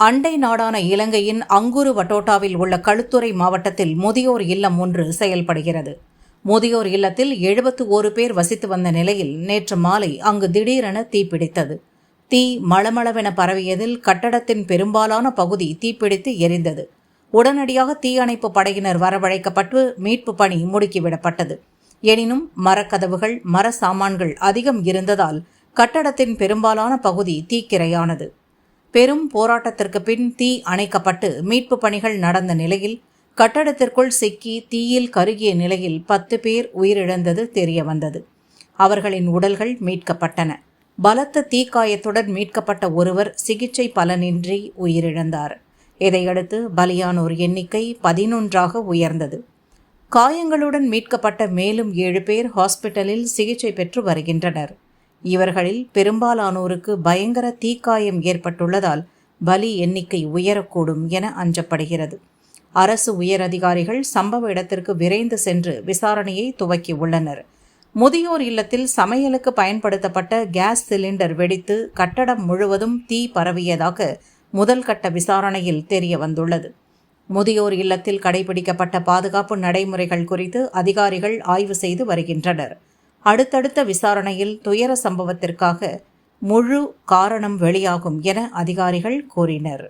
அண்டை நாடான இலங்கையின் அங்குரு வட்டோட்டாவில் உள்ள களுத்துறை மாவட்டத்தில் முதியோர் இல்லம் ஒன்று செயல்படுகிறது. முதியோர் இல்லத்தில் 71 பேர் வசித்து வந்த நிலையில் நேற்று மாலை அங்கு திடீரென தீப்பிடித்தது. தீ மளமளவென பரவியதில் கட்டடத்தின் பெரும்பாலான பகுதி தீப்பிடித்து எரிந்தது. உடனடியாக தீயணைப்பு படையினர் வரவழைக்கப்பட்டு மீட்பு பணி முடுக்கிவிடப்பட்டது. எனினும் மரக்கதவுகள், மர சாமான்கள் அதிகம் இருந்ததால் கட்டடத்தின் பெரும்பாலான பகுதி தீக்கிரையானது. பெரும் போராட்டத்திற்கு பின் தீ அணைக்கப்பட்டு மீட்பு பணிகள் நடந்த நிலையில் கட்டடத்திற்குள் சிக்கி தீயில் கருகிய நிலையில் 10 பேர் உயிரிழந்தது தெரியவந்தது. அவர்களின் உடல்கள் மீட்கப்பட்டன. பலத்த தீக்காயத்துடன் மீட்கப்பட்ட ஒருவர் சிகிச்சை பலனின்றி உயிரிழந்தார். இதையடுத்து பலியானோர் எண்ணிக்கை 11ஆக உயர்ந்தது. காயங்களுடன் மீட்கப்பட்ட மேலும் 7 பேர் ஹாஸ்பிட்டலில் சிகிச்சை பெற்று வருகின்றனர். இவர்களில் பெரும்பாலானோருக்கு பயங்கர தீக்காயம் ஏற்பட்டுள்ளதால் பலி எண்ணிக்கை உயரக்கூடும் என அஞ்சப்படுகிறது. அரசு உயரதிகாரிகள் சம்பவ இடத்திற்கு விரைந்து சென்று விசாரணையை துவக்கியுள்ளனர். முதியோர் இல்லத்தில் சமையலுக்கு பயன்படுத்தப்பட்ட கேஸ் சிலிண்டர் வெடித்து கட்டடம் முழுவதும் தீ பரவியதாக முதல் கட்ட விசாரணையில் தெரிய வந்துள்ளது. முதியோர் இல்லத்தில் கடைபிடிக்கப்பட்ட பாதுகாப்பு நடைமுறைகள் குறித்து அதிகாரிகள் ஆய்வு செய்து வருகின்றனர். அடுத்தடுத்த விசாரணையில் துயர சம்பவத்திற்காக முழு காரணம் வெளியாகும் என அதிகாரிகள் கூறினர்.